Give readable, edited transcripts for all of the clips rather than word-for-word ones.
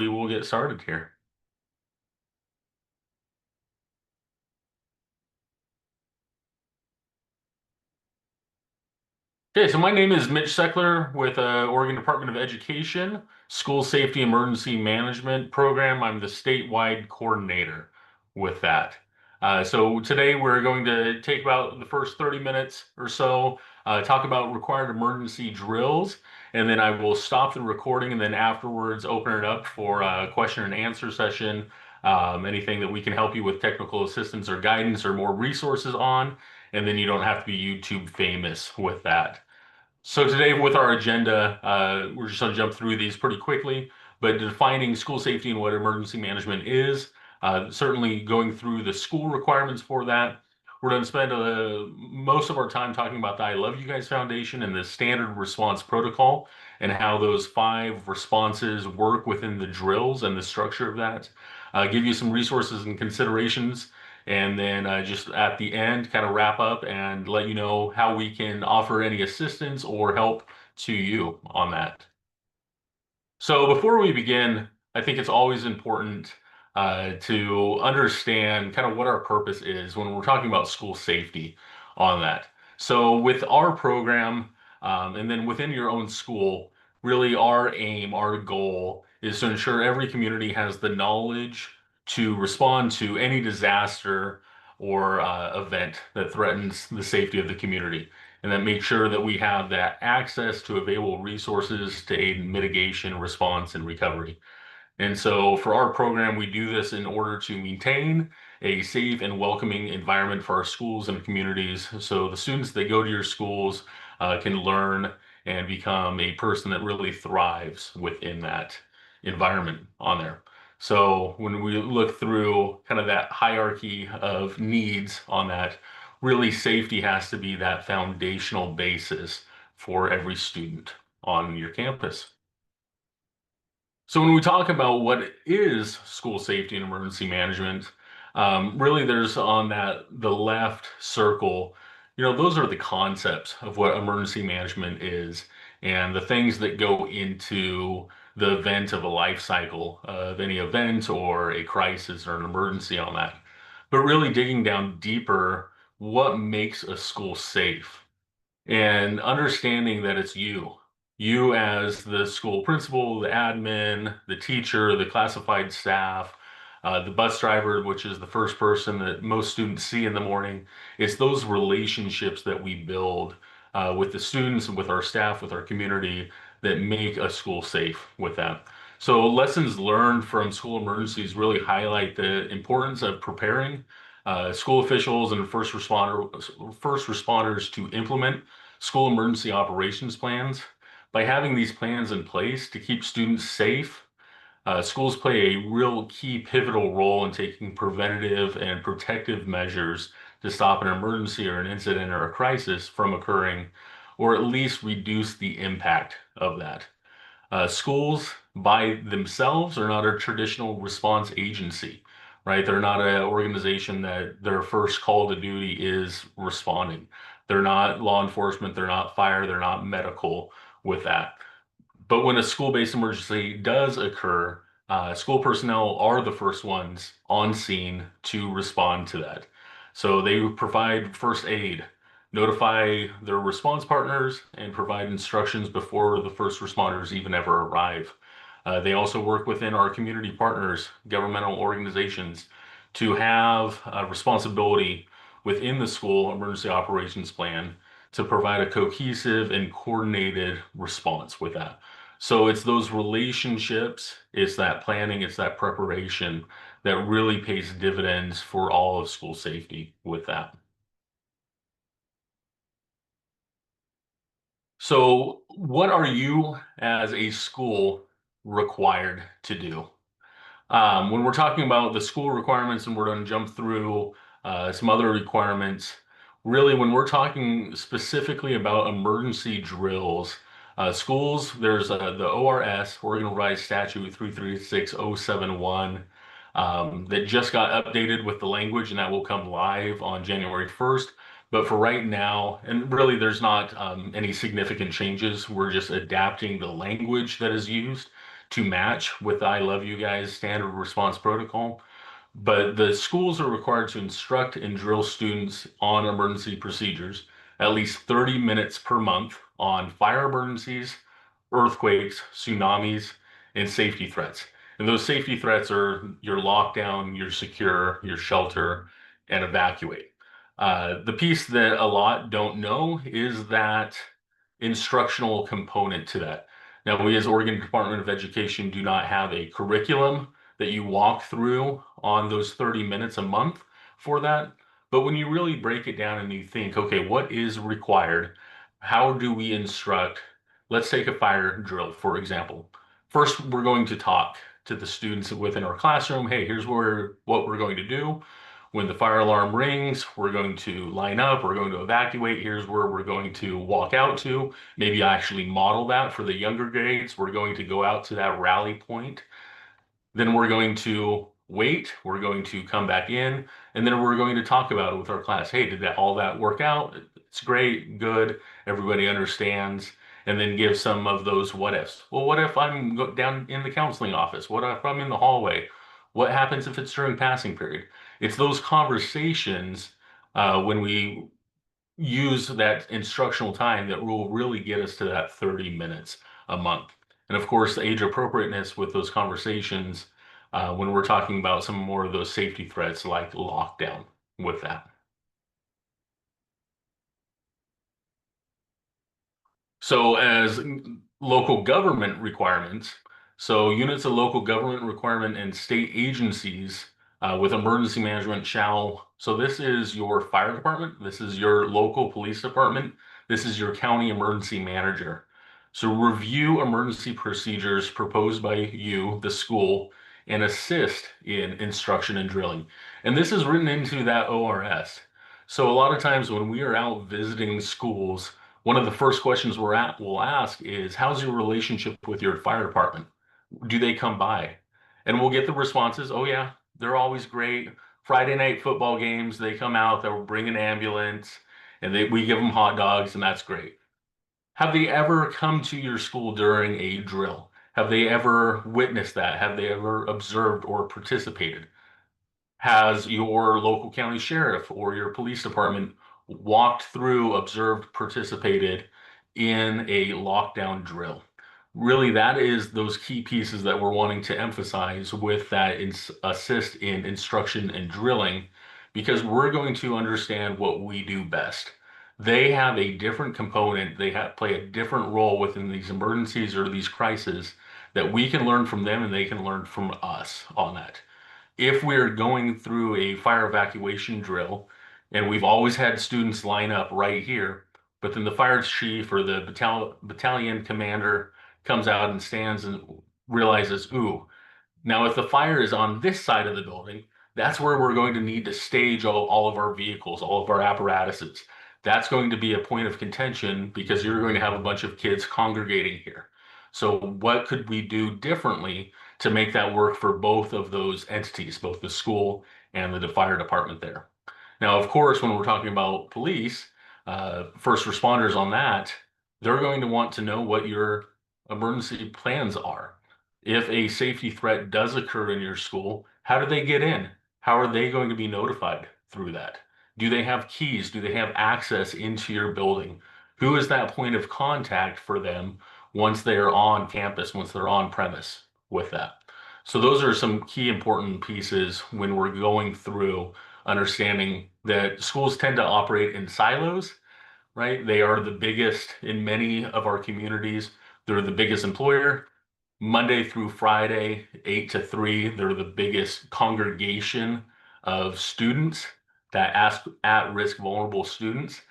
we will get started here. Okay, so my name is Mitch Seckler with Oregon Department of Education, School Safety Emergency Management Program. I'm the statewide coordinator with that. So today we're going to take about the first 30 minutes or so, talk about required emergency drills, and then I will stop the recording and then afterwards open it up for a question and answer session. Anything that we can help you with technical assistance or guidance or more resources on, and then you don't have to be YouTube famous with that. So today with our agenda, we're just going to jump through these pretty quickly, but defining school safety and what emergency management is, certainly going through the school requirements for that. We're going to spend most of our time talking about the I Love You Guys Foundation and the standard response protocol and how those 5 responses work within the drills and the structure of that. Give you some resources and considerations, and then just at the end, kind of wrap up and let you know how we can offer any assistance or help to you on that. So before we begin, I think it's always important to understand kind of what our purpose is when we're talking about school safety on that. So with our program, and then within your own school, really our aim, our goal is to ensure every community has the knowledge to respond to any disaster or event that threatens the safety of the community, and then make sure that we have that access to available resources to aid in mitigation, response, and recovery. And so for our program, we do this in order to maintain a safe and welcoming environment for our schools and communities. So the students that go to your schools can learn and become a person that really thrives within that environment on there. So when we look through kind of that hierarchy of needs on that, really safety has to be that foundational basis for every student on your campus. So when we talk about what is school safety and emergency management, really there's on that the left circle, those are the concepts of what emergency management is and the things that go into the event of a life cycle of any event or a crisis or an emergency on that. But really digging down deeper, what makes a school safe? And understanding that it's you as the school principal, the admin, the teacher, the classified staff, the bus driver, which is the first person that most students see in the morning. It's those relationships that we build with the students and with our staff, with our community, that make a school safe with that. So lessons learned from school emergencies really highlight the importance of preparing school officials and first responders to implement school emergency operations plans. By having these plans in place to keep students safe, schools play a real key pivotal role in taking preventative and protective measures to stop an emergency or an incident or a crisis from occurring, or at least reduce the impact of that. Schools by themselves are not a traditional response agency, right? They're not an organization that their first call to duty is responding. They're not law enforcement, they're not fire, they're not medical with that. But when a school-based emergency does occur, school personnel are the first ones on scene to respond to that. So they provide first aid, notify their response partners, and provide instructions before the first responders even ever arrive. They also work within our community partners, governmental organizations, to have a responsibility within the school emergency operations plan to provide a cohesive and coordinated response with that. So it's those relationships, it's that planning, it's that preparation that really pays dividends for all of school safety with that. So what are you as a school required to do? When we're talking about the school requirements, and we're going to jump through some other requirements, really, when we're talking specifically about emergency drills, schools, there's the ORS, Oregon Revised Statute 336071, that just got updated with the language, and that will come live on January 1st. But for right now, and really there's not any significant changes, we're just adapting the language that is used to match with the I Love You Guys standard response protocol. But the schools are required to instruct and drill students on emergency procedures at least 30 minutes per month on fire emergencies, earthquakes, tsunamis, and safety threats. And those safety threats are your lockdown, your secure, your shelter, and evacuate. The piece that a lot don't know is that instructional component to that. Now, we as Oregon Department of Education do not have a curriculum that you walk through on those 30 minutes a month for that. But when you really break it down and you think, okay, what is required? How do we instruct? Let's take a fire drill, for example. First, we're going to talk to the students within our classroom. Hey, here's what we're going to do. When the fire alarm rings, we're going to line up, we're going to evacuate. Here's where we're going to walk out to. Maybe actually model that for the younger grades. We're going to go out to that rally point. Then we're going to wait, we're going to come back in, and then we're going to talk about it with our class. Hey, did all that work out? It's great, good, everybody understands, and then give some of those what ifs. Well, what if I'm down in the counseling office? What if I'm in the hallway? What happens if it's during passing period? It's those conversations when we use that instructional time that will really get us to that 30 minutes a month. And of course, age appropriateness with those conversations when we're talking about some more of those safety threats like lockdown with that. So as local government requirements, so units of local government requirement and state agencies with emergency management shall, so this is your fire department, this is your local police department, this is your county emergency manager. So review emergency procedures proposed by you, the school, and assist in instruction and drilling. And this is written into that ORS. So a lot of times when we are out visiting schools, one of the first questions we'll ask is, how's your relationship with your fire department? Do they come by? And we'll get the responses, oh yeah, they're always great. Friday night football games, they come out, they'll bring an ambulance, and we give them hot dogs, and that's great. Have they ever come to your school during a drill? Have they ever witnessed that? Have they ever observed or participated? Has your local county sheriff or your police department walked through, observed, participated in a lockdown drill? Really, that is those key pieces that we're wanting to emphasize with that assist in instruction and drilling, because we're going to understand what we do best. They have a different component, play a different role within these emergencies or these crises that we can learn from them and they can learn from us on that. If we're going through a fire evacuation drill and we've always had students line up right here, but then the fire chief or the battalion commander comes out and stands and realizes, ooh, now if the fire is on this side of the building, that's where we're going to need to stage all of our vehicles, all of our apparatuses. That's going to be a point of contention because you're going to have a bunch of kids congregating here. So what could we do differently to make that work for both of those entities, both the school and the fire department there? Now, of course, when we're talking about police, first responders on that, they're going to want to know what your emergency plans are. If a safety threat does occur in your school, how do they get in? How are they going to be notified through that? Do they have keys? Do they have access into your building? Who is that point of contact for them once they're on campus, once they're on premise with that? So those are some key important pieces when we're going through understanding that schools tend to operate in silos, right? They are the biggest in many of our communities. They're the biggest employer. Monday through Friday, 8 to 3, they're the biggest congregation of students that ask at-risk vulnerable students.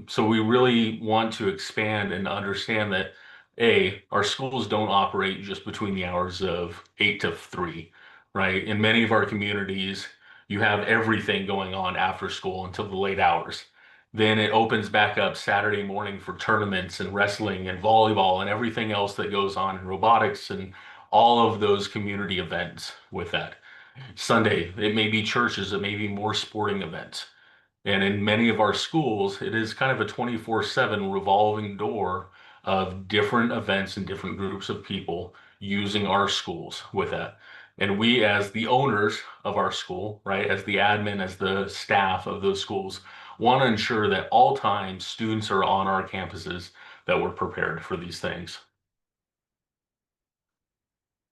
So we really want to expand and understand that our schools don't operate just between the hours of 8 to 3, right? In many of our communities, you have everything going on after school until the late hours. Then it opens back up Saturday morning for tournaments and wrestling and volleyball and everything else that goes on in robotics and all of those community events with that. Sunday, it may be churches, it may be more sporting events. And in many of our schools, it is kind of a 24/7 revolving door of different events and different groups of people using our schools with that. And we, as the owners of our school, right, as the admin, as the staff of those schools, want to ensure that all times students are on our campuses, that we're prepared for these things.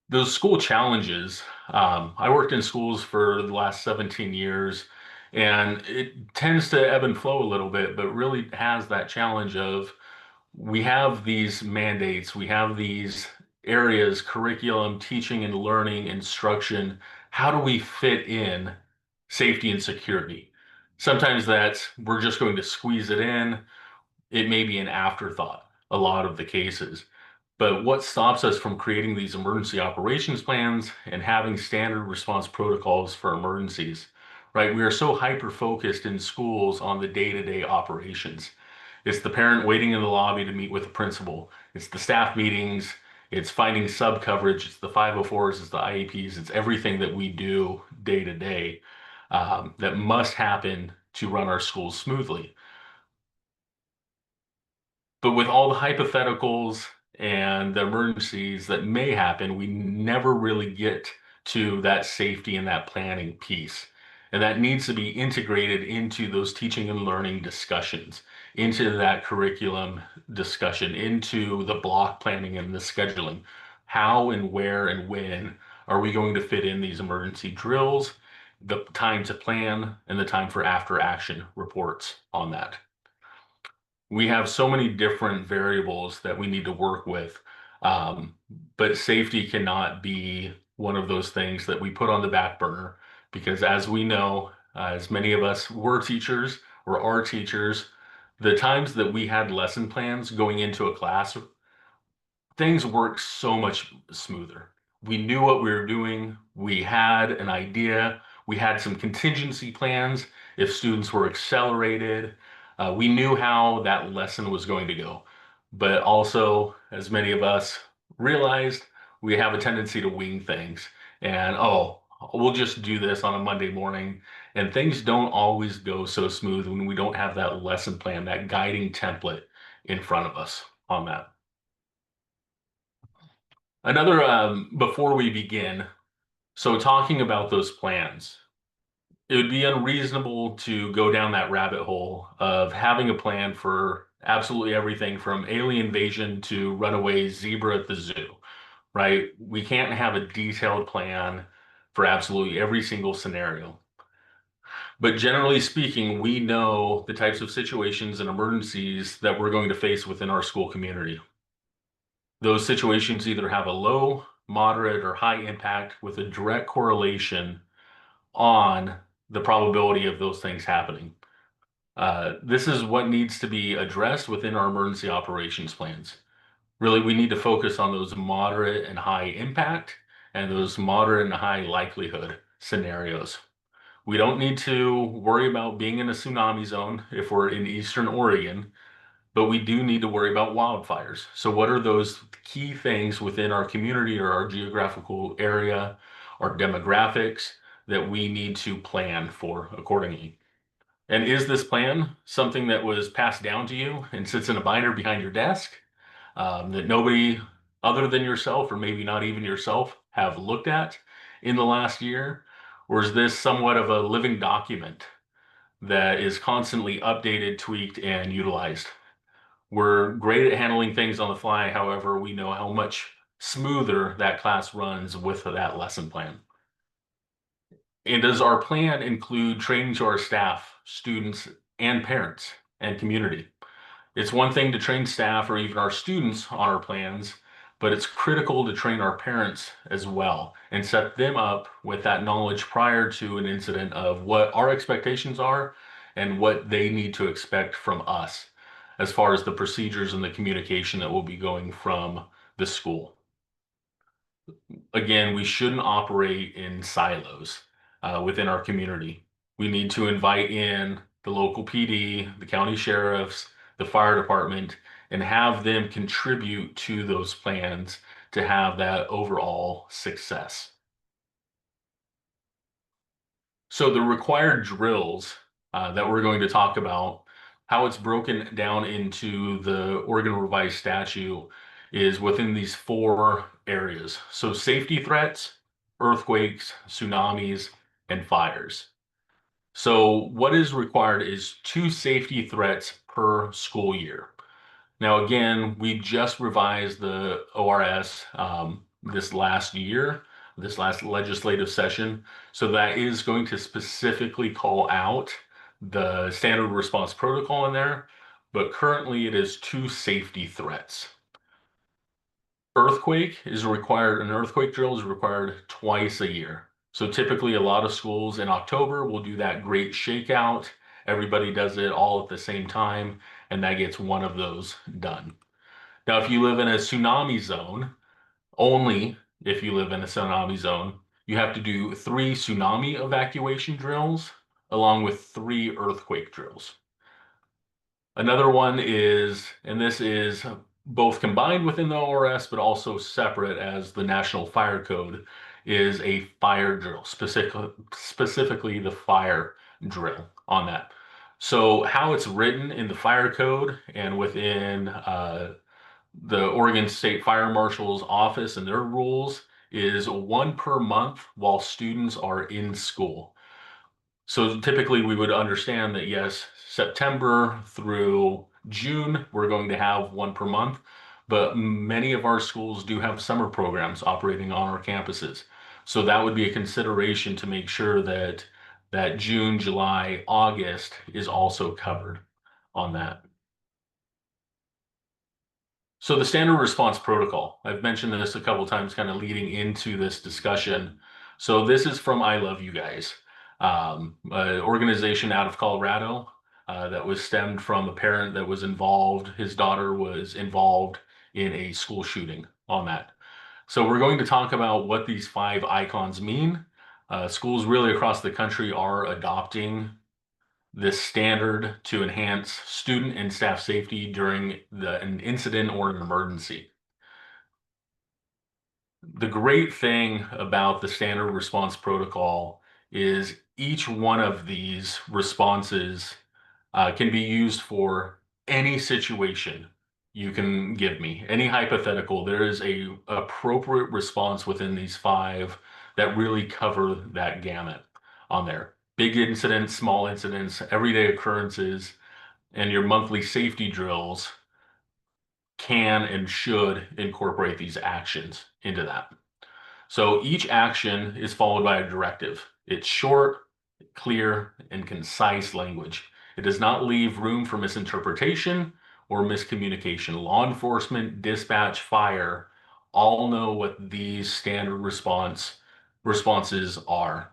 Those school challenges, I worked in schools for the last 17 years, and it tends to ebb and flow a little bit, but really has that challenge of we have these mandates, we have these areas, curriculum, teaching and learning, instruction. How do we fit in safety and security? Sometimes that's we're just going to squeeze it in. It may be an afterthought, a lot of the cases. But what stops us from creating these emergency operations plans and having standard response protocols for emergencies, right? We are so hyper focused in schools on the day-to-day operations. It's the parent waiting in the lobby to meet with the principal. It's the staff meetings. It's finding sub coverage. It's the 504s. It's the IEPs. It's everything that we do day to day that must happen to run our schools smoothly. But with all the hypotheticals and the emergencies that may happen, we never really get to that safety and that planning piece. And that needs to be integrated into those teaching and learning discussions, into that curriculum discussion, into the block planning and the scheduling. How and where and when are we going to fit in these emergency drills, the time to plan, and the time for after action reports on that? We have so many different variables that we need to work with. Um, but safety cannot be one of those things that we put on the back burner because, as we know, as many of us were teachers or are teachers, the times that we had lesson plans going into a class, things worked so much smoother. We knew what we were doing. We had an idea. We had some contingency plans if students were accelerated. We knew how that lesson was going to go. But also, as many of us realized, we have a tendency to wing things. And, oh, we'll just do this on a Monday morning. And things don't always go so smooth when we don't have that lesson plan, that guiding template in front of us on that. Another, before we begin, so talking about those plans, it would be unreasonable to go down that rabbit hole of having a plan for absolutely everything from alien invasion to runaway zebra at the zoo, right? We can't have a detailed plan for absolutely every single scenario. But generally speaking, we know the types of situations and emergencies that we're going to face within our school community. Those situations either have a low, moderate, or high impact with a direct correlation on the probability of those things happening. This is what needs to be addressed within our emergency operations plans. Really, we need to focus on those moderate and high impact and those moderate and high likelihood scenarios. We don't need to worry about being in a tsunami zone if we're in Eastern Oregon, but we do need to worry about wildfires. So what are those key things within our community or our geographical area, our demographics that we need to plan for accordingly? And is this plan something that was passed down to you and sits in a binder behind your desk that nobody other than yourself, or maybe not even yourself, have looked at in the last year? Or is this somewhat of a living document that is constantly updated, tweaked, and utilized? We're great at handling things on the fly. However, we know how much smoother that class runs with that lesson plan. And does our plan include training to our staff, students, and parents and community? It's one thing to train staff or even our students on our plans, but it's critical to train our parents as well and set them up with that knowledge prior to an incident of what our expectations are and what they need to expect from us as far as the procedures and the communication that will be going from the school. Again, we shouldn't operate in silos within our community. We need to invite in the local PD, the county sheriffs, the fire department, and have them contribute to those plans to have that overall success. So the required drills that we're going to talk about, how it's broken down into the Oregon Revised Statute, is within these four areas. So safety threats, earthquakes, tsunamis, and fires. So what is required is two safety threats per school year. Now, again, we just revised the ORS this last year, this last legislative session. So that is going to specifically call out the standard response protocol in there, but currently it is two safety threats. An earthquake drill is required twice a year. So typically a lot of schools in October will do that great shakeout. Everybody does it all at the same time, and that gets one of those done. Now, if you live in a tsunami zone, only if you live in a tsunami zone, you have to do 3 tsunami evacuation drills along with 3 earthquake drills. Another one is, and this is both combined within the ORS, but also separate as the National Fire Code, is a fire drill, specifically the fire drill on that. So how it's written in the fire code and within the Oregon State Fire Marshal's office and their rules is 1 per month while students are in school. So typically we would understand that yes, September through June, we're going to have 1 per month, but many of our schools do have summer programs operating on our campuses. So that would be a consideration to make sure that June, July, August is also covered on that. So the standard response protocol, I've mentioned this a couple times kind of leading into this discussion. So this is from I Love You Guys, an organization out of Colorado that was stemmed from a parent that was involved. His daughter was involved in a school shooting on that. So we're going to talk about what these 5 icons mean. Schools really across the country are adopting this standard to enhance student and staff safety during an incident or an emergency. The great thing about the standard response protocol is each one of these responses can be used for any situation you can give me, any hypothetical. There is a appropriate response within these 5 that really cover that gamut on there. Big incidents, small incidents, everyday occurrences, and your monthly safety drills can and should incorporate these actions into that. So each action is followed by a directive. It's short, clear, and concise language. It does not leave room for misinterpretation or miscommunication. Law enforcement, dispatch, fire all know what these standard responses are.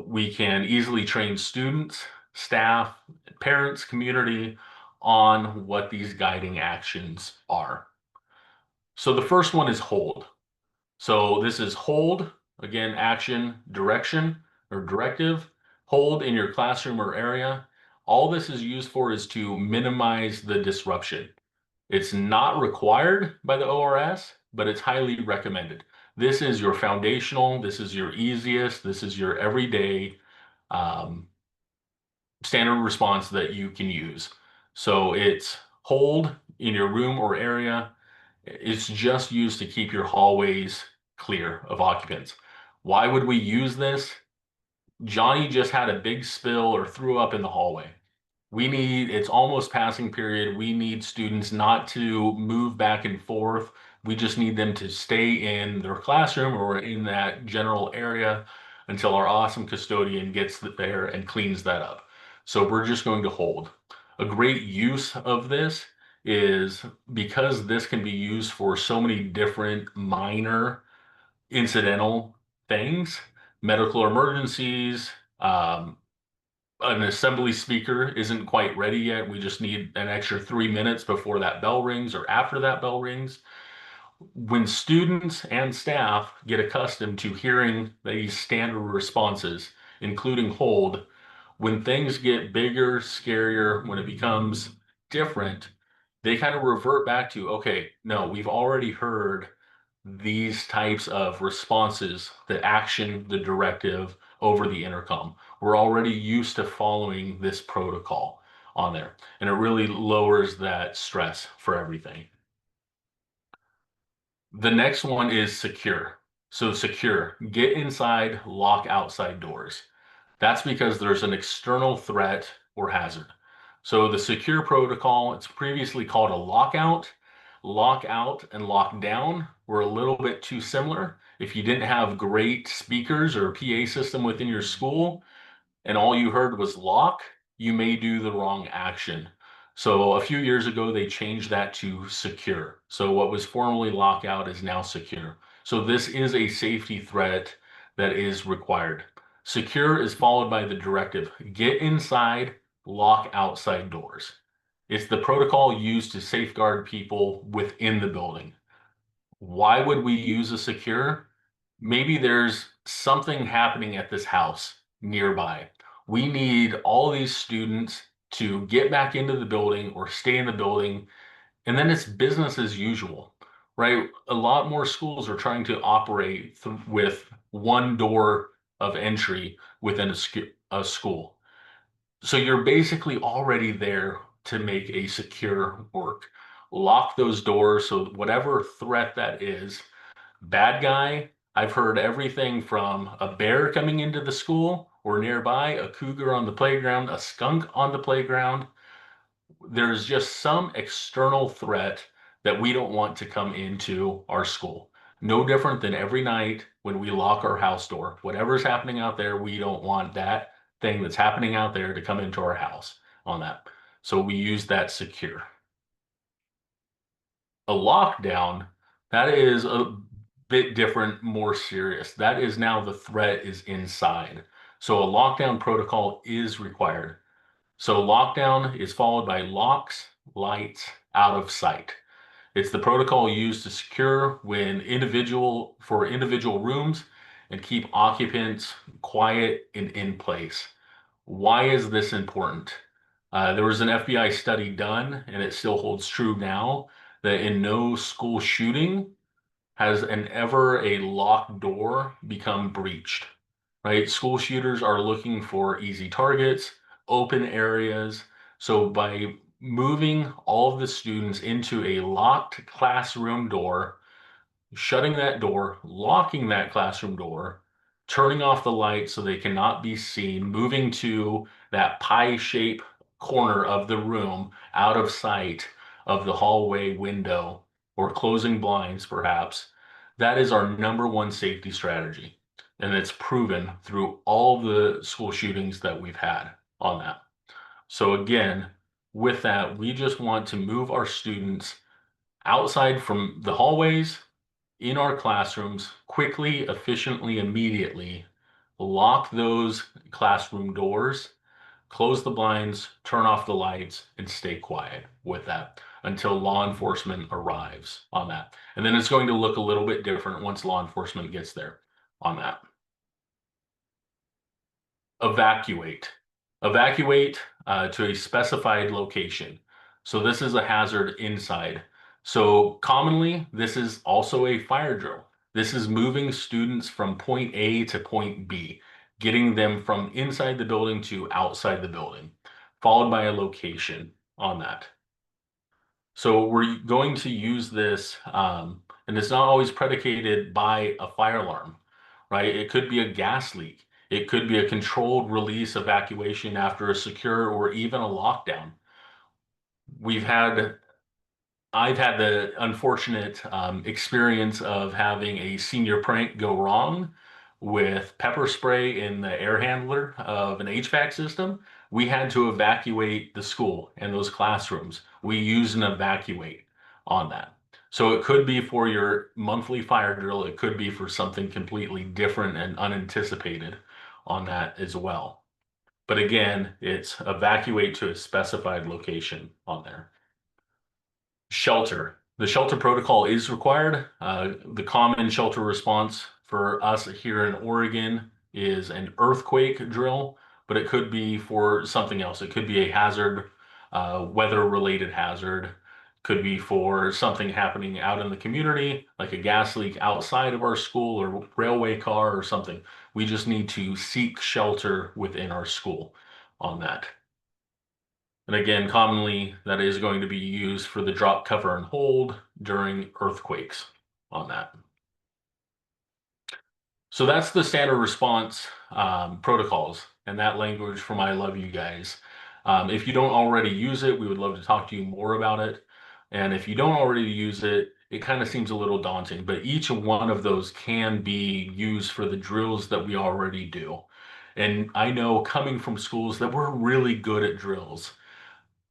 We can easily train students, staff, parents, community on what these guiding actions are. So the first one is hold. So this is hold, again, action, direction, or directive. Hold in your classroom or area. All this is used for is to minimize the disruption. It's not required by the ORS, but it's highly recommended. This is your foundational, this is your easiest, this is your everyday standard response that you can use. So it's hold in your room or area. It's just used to keep your hallways clear of occupants. Why would we use this? Johnny just had a big spill or threw up in the hallway. It's almost passing period. We need students not to move back and forth. We just need them to stay in their classroom or in that general area until our awesome custodian gets there and cleans that up. So we're just going to hold. A great use of this is because this can be used for so many different minor incidental things, medical emergencies, an assembly speaker isn't quite ready yet. We just need an extra 3 minutes before that bell rings or after that bell rings. When students and staff get accustomed to hearing these standard responses, including hold, when things get bigger, scarier, when it becomes different, they kind of revert back to, okay, no, we've already heard these types of responses, the action, the directive over the intercom. We're already used to following this protocol on there, and it really lowers that stress for everything. The next one is secure. So secure, get inside, lock outside doors. That's because there's an external threat or hazard. So the secure protocol, it's previously called a lockout. Lockout and lockdown were a little bit too similar. If you didn't have great speakers or PA system within your school, and all you heard was lock, you may do the wrong action. So a few years ago, they changed that to secure. So what was formerly lockout is now secure. So this is a safety threat that is required. Secure is followed by the directive, get inside, lock outside doors. It's the protocol used to safeguard people within the building. Why would we use a secure? Maybe there's something happening at this house nearby. We need all these students to get back into the building or stay in the building, and then it's business as usual, right? A lot more schools are trying to operate with one door of entry within a school. So you're basically already there to make a secure work. Lock those doors so whatever threat that is, bad guy, I've heard everything from a bear coming into the school or nearby, a cougar on the playground, a skunk on the playground. There's just some external threat that we don't want to come into our school. No different than every night when we lock our house door. Whatever's happening out there, we don't want that thing that's happening out there to come into our house on that. So we use that secure. A lockdown, that is a bit different, more serious. That is now the threat is inside. So a lockdown protocol is required. So lockdown is followed by locks, lights, out of sight. It's the protocol used to secure for individual rooms and keep occupants quiet and in place. Why is this important? There was an FBI study done, and it still holds true now, that in no school shooting has an ever a locked door become breached, right? School shooters are looking for easy targets, open areas. So by moving all of the students into a locked classroom door, shutting that door, locking that classroom door, turning off the lights so they cannot be seen, moving to that pie shape corner of the room out of sight of the hallway window or closing blinds, perhaps. That is our number one safety strategy. And it's proven through all the school shootings that we've had on that. So, again, with that, we just want to move our students outside from the hallways in our classrooms quickly, efficiently, immediately, lock those classroom doors, close the blinds, turn off the lights, and stay quiet with that until law enforcement arrives on that. And then it's going to look a little bit different once law enforcement gets there on that. Evacuate. Evacuate to a specified location. So this is a hazard inside. So commonly, this is also a fire drill. This is moving students from point A to point B, getting them from inside the building to outside the building, followed by a location on that. So we're going to use this, and it's not always predicated by a fire alarm, right? It could be a gas leak. It could be a controlled release evacuation after a secure or even a lockdown. We've had I've had the unfortunate experience of having a senior prank go wrong with pepper spray in the air handler of an HVAC system. We had to evacuate the school and those classrooms. We use an evacuate on that. So it could be for your monthly fire drill. It could be for something completely different and unanticipated on that as well. But again, it's evacuate to a specified location on there. Shelter. The shelter protocol is required. The common shelter response for us here in Oregon is an earthquake drill, but it could be for something else. It could be a hazard, weather-related hazard. Could be for something happening out in the community, like a gas leak outside of our school or railway car or something. We just need to seek shelter within our school on that. And again, commonly that is going to be used for the drop, cover, and hold during earthquakes. on that. So that's the standard response protocols and that language from I love you guys. If you don't already use it, we would love to talk to you more about it. And if you don't already use it, it kind of seems a little daunting, but each one of those can be used for the drills that we already do. And I know coming from schools that we're really good at drills.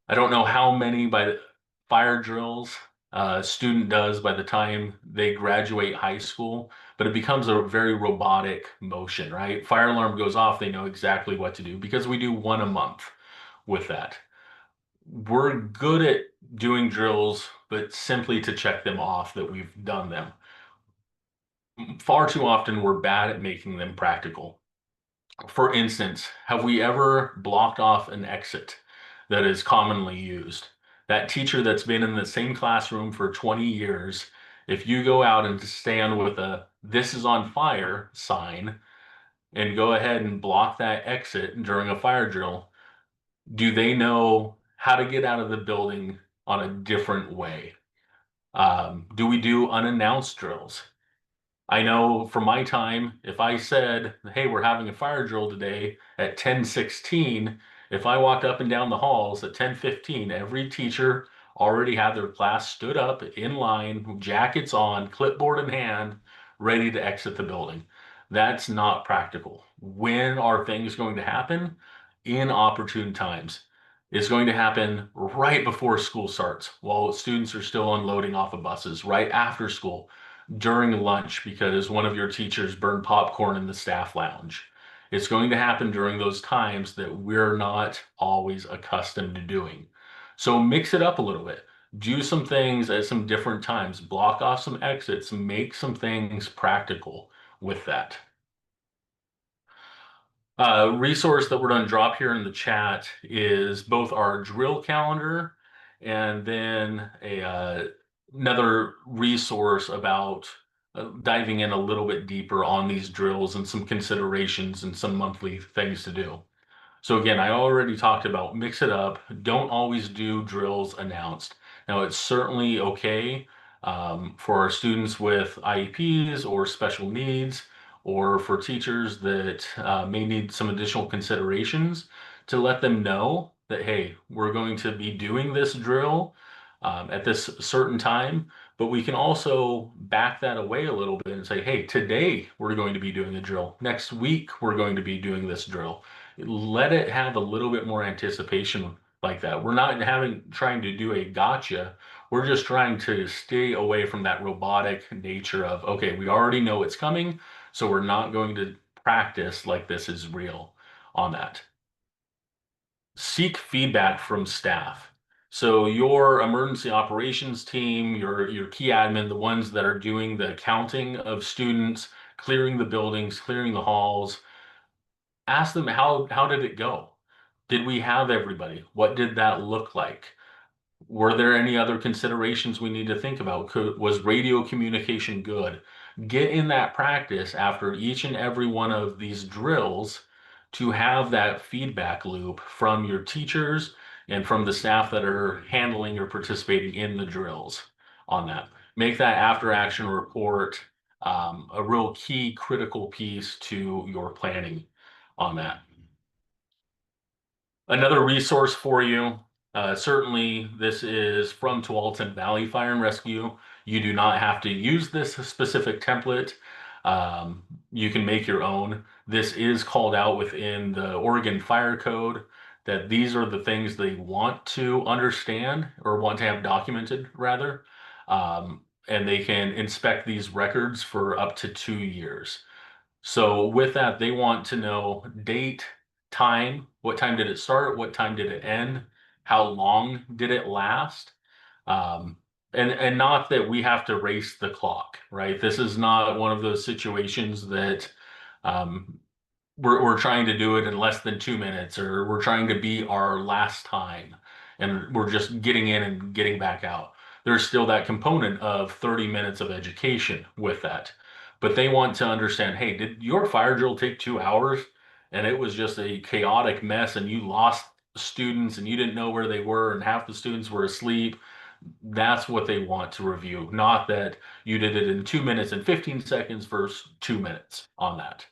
I don't know how many by the fire drills a student does by the time they graduate high school, but it becomes a very robotic motion, right? Fire alarm goes off, they know exactly what to do because we do one a month with that. We're good at doing drills, but simply to check them off that we've done them. Far too often, we're bad at making them practical. For instance, have we ever blocked off an exit that is commonly used? That teacher that's been in the same classroom for 20 years, if you go out and stand with a "This is on fire" sign and go ahead and block that exit during a fire drill, do they know how to get out of the building on a different way? Do we do unannounced drills? I know from my time, if I said, "Hey, we're having a fire drill today at 10:16," if I walked up and down the halls at 10:15, every teacher already had their class stood up in line, jackets on, clipboard in hand, ready to exit the building. That's not practical. When are things going to happen? In opportune times. It's going to happen right before school starts, while students are still unloading off of buses, right after school, during lunch because one of your teachers burned popcorn in the staff lounge. It's going to happen during those times that we're not always accustomed to doing. So mix it up a little bit. Do some things at some different times. Block off some exits. Make some things practical with that. Resource that we're going to drop here in the chat is both our drill calendar and then another resource about diving in a little bit deeper on these drills and some considerations and some monthly things to do. So again, I already talked about mix it up. Don't always do drills announced. Now, it's certainly okay for our students with IEPs or special needs, or for teachers that may need some additional considerations to let them know that, hey, we're going to be doing this drill at this certain time, but we can also back that away a little bit and say, hey, today we're going to be doing a drill. Next week, we're going to be doing this drill. Let it have a little bit more anticipation like that. We're not trying to do a gotcha. We're just trying to stay away from that robotic nature of, okay, we already know it's coming, so we're not going to practice like this is real on that. Seek feedback from staff. So your emergency operations team, your key admin, the ones that are doing the counting of students, clearing the buildings, clearing the halls, ask them how did it go? Did we have everybody? What did that look like? Were there any other considerations we need to think about? Was radio communication good? Get in that practice after each and every one of these drills to have that feedback loop from your teachers and from the staff that are handling or participating in the drills on that. Make that after action report a real key critical piece to your planning on that. Another resource for you, certainly this is from Tualatin Valley Fire and Rescue. You do not have to use this specific template. You can make your own. This is called out within the Oregon Fire Code that these are the things they want to understand or want to have documented rather. And they can inspect these records for up to 2 years. So with that, they want to know date, time, what time did it start, what time did it end, how long did it last? And not that we have to race the clock, right? This is not one of those situations that um, we're trying to do it in less than 2 minutes, or we're trying to be our last time, and we're just getting in and getting back out. There's still that component of 30 minutes of education with that. But they want to understand, hey, did your fire drill take 2 hours and it was just a chaotic mess and you lost students and you didn't know where they were and half the students were asleep? That's what they want to review, not that you did it in 2 minutes and 15 seconds versus 2 minutes on that.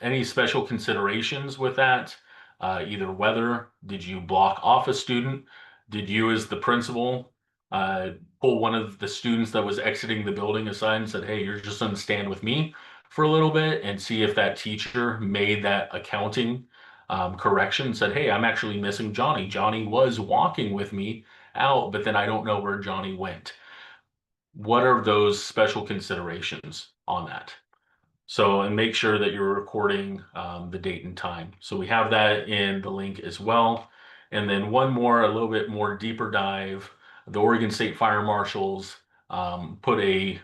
Any special considerations with that? Either whether did you block off a student? Did you, as the principal, uh, pull one of the students that was exiting the building aside and said, "Hey, you're just going to stand with me for a little bit," and see if that teacher made that accounting correction and said, "Hey, I'm actually missing Johnny. Johnny was walking with me out, but then I don't know where Johnny went." What are those special considerations on that? So, and make sure that you're recording the date and time. So we have that in the link as well. And then one more, a little bit more deeper dive. The Oregon State Fire Marshals put a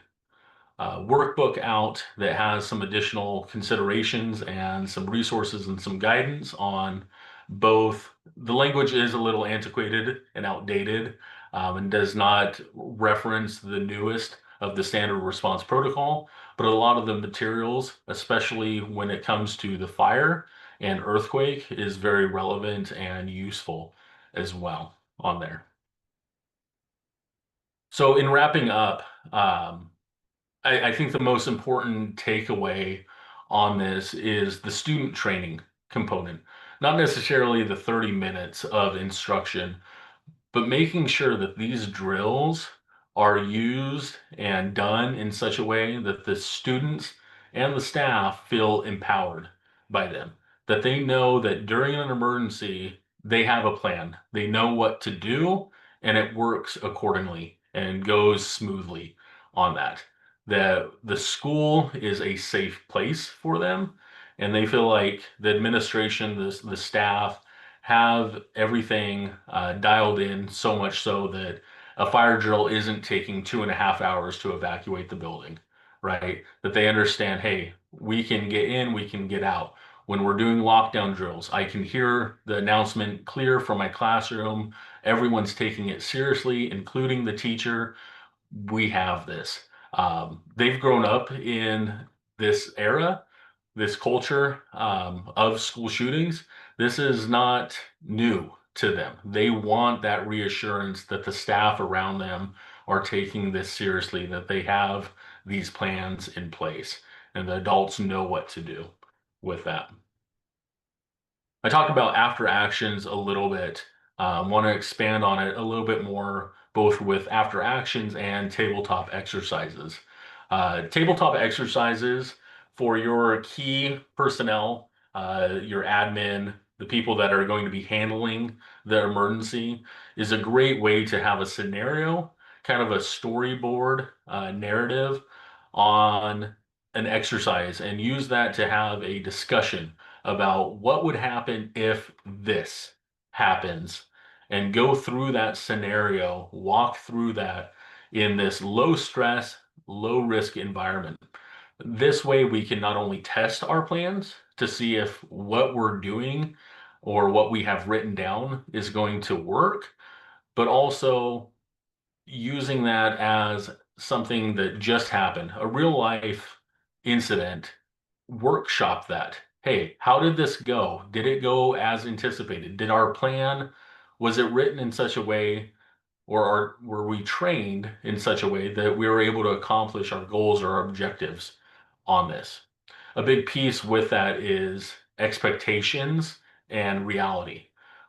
workbook out that has some additional considerations and some resources and some guidance on both. The language is a little antiquated and outdated, and does not reference the newest of the standard response protocol, but a lot of the materials, especially when it comes to the fire and earthquake, is very relevant and useful as well on there. So in wrapping up, um, I think the most important takeaway on this is the student training component, not necessarily the 30 minutes of instruction, but making sure that these drills are used and done in such a way that the students and the staff feel empowered by them, that they know that during an emergency, they have a plan, they know what to do, and it works accordingly and goes smoothly on that. That the school is a safe place for them, and they feel like the administration, the staff, have everything dialed in so much so that a fire drill isn't taking 2.5 hours to evacuate the building, right? That they understand, hey, we can get in, we can get out. When we're doing lockdown drills, I can hear the announcement clear from my classroom. Everyone's taking it seriously, including the teacher. We have this. They've grown up in this era, this culture of school shootings. This is not new to them. They want that reassurance that the staff around them are taking this seriously, that they have these plans in place, and the adults know what to do with that. I talked about after actions a little bit. Want to expand on it a little bit more, both with after actions and tabletop exercises. Tabletop exercises for your key personnel, your admin, the people that are going to be handling the emergency, is a great way to have a scenario, kind of a storyboard narrative on an exercise, and use that to have a discussion about what would happen if this happens, and go through that scenario, walk through that in this low stress, low risk environment. This way, we can not only test our plans to see if what we're doing or what we have written down is going to work, but also using that as something that just happened, a real life incident, workshop that. Hey, how did this go? Did it go as anticipated? Did our plan, was it written in such a way, or were we trained in such a way that we were able to accomplish our goals or our objectives on this? A big piece with that is expectations and reality.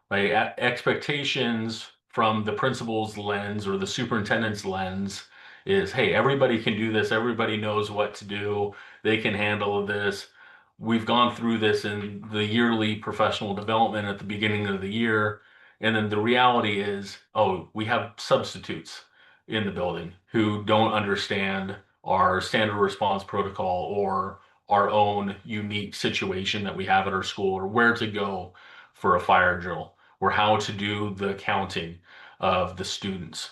Right? Expectations from the principal's lens or the superintendent's lens is, hey, everybody can do this, everybody knows what to do, they can handle this. We've gone through this in the yearly professional development at the beginning of the year. And then the reality is, oh, we have substitutes in the building who don't understand our standard response protocol or our own unique situation that we have at our school, or where to go for a fire drill, or how to do the counting of the students.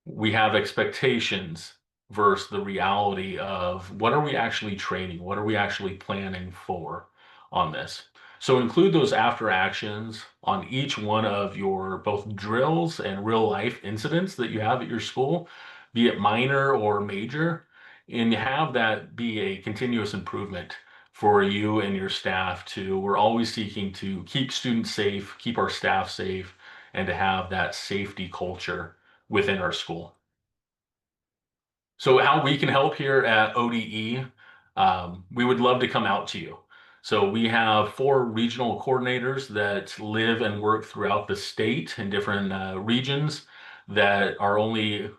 We have expectations versus the reality of what are we actually training? What are we actually planning for on this? So include those after actions on each one of your both drills and real life incidents that you have at your school, be it minor or major, and have that be a continuous improvement for you and your staff. To we're always seeking to keep students safe, keep our staff safe, and to have that safety culture within our school. So how we can help here at ODE, we would love to come out to you. So we have 4 regional coordinators that live and work throughout the state in different regions that are only,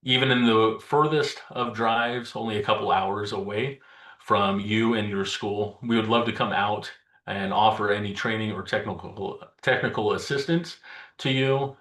even in the furthest of drives, only a couple hours away from you and your school. We would love to come out and offer any training or technical assistance to you,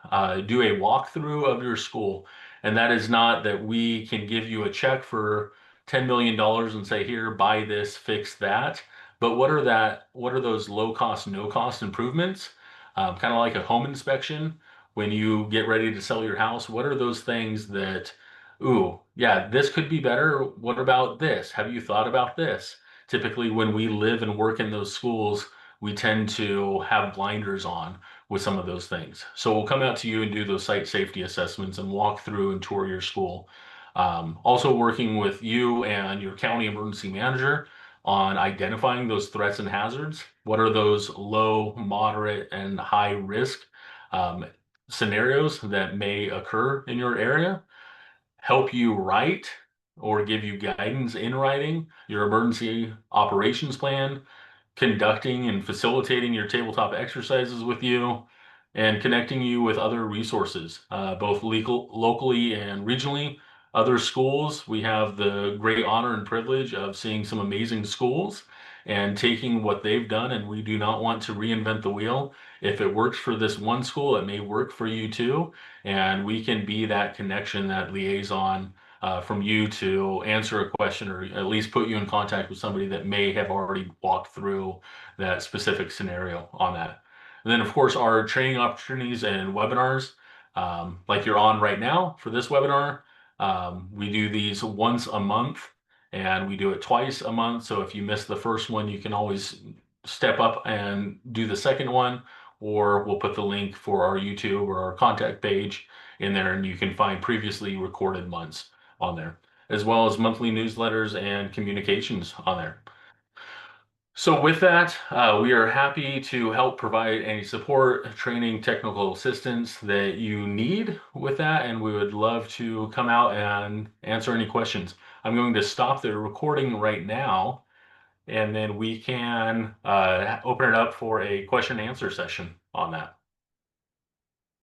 do a walkthrough of your school. And that is not that we can give you a check for $10 million and say, here, buy this, fix that. But what are those low cost, no cost improvements? Kind of like a home inspection when you get ready to sell your house. What are those things that, ooh, yeah, this could be better. What about this? Have you thought about this? Typically, when we live and work in those schools, we tend to have blinders on with some of those things. So we'll come out to you and do those site safety assessments and walk through and tour your school. Also working with you and your county emergency manager on identifying those threats and hazards. What are those low, moderate, and high risk um, scenarios that may occur in your area? Help you write or give you guidance in writing your emergency operations plan, conducting and facilitating your tabletop exercises with you, and connecting you with other resources, both locally and regionally. Other schools, we have the great honor and privilege of seeing some amazing schools and taking what they've done, and we do not want to reinvent the wheel. If it works for this one school, it may work for you too, and we can be that connection, that liaison from you to answer a question or at least put you in contact with somebody that may have already walked through that specific scenario on that. And then, of course, our training opportunities and webinars, like you're on right now for this webinar. We do these once a month and we do it twice a month. So if you miss the first one, you can always step up and do the second one, or we'll put the link for our YouTube or our contact page in there and you can find previously recorded months on there, as well as monthly newsletters and communications on there. So with that, we are happy to help provide any support, training, technical assistance that you need with that, and we would love to come out and answer any questions. I'm going to stop the recording right now, and then we can open it up for a question and answer session on that.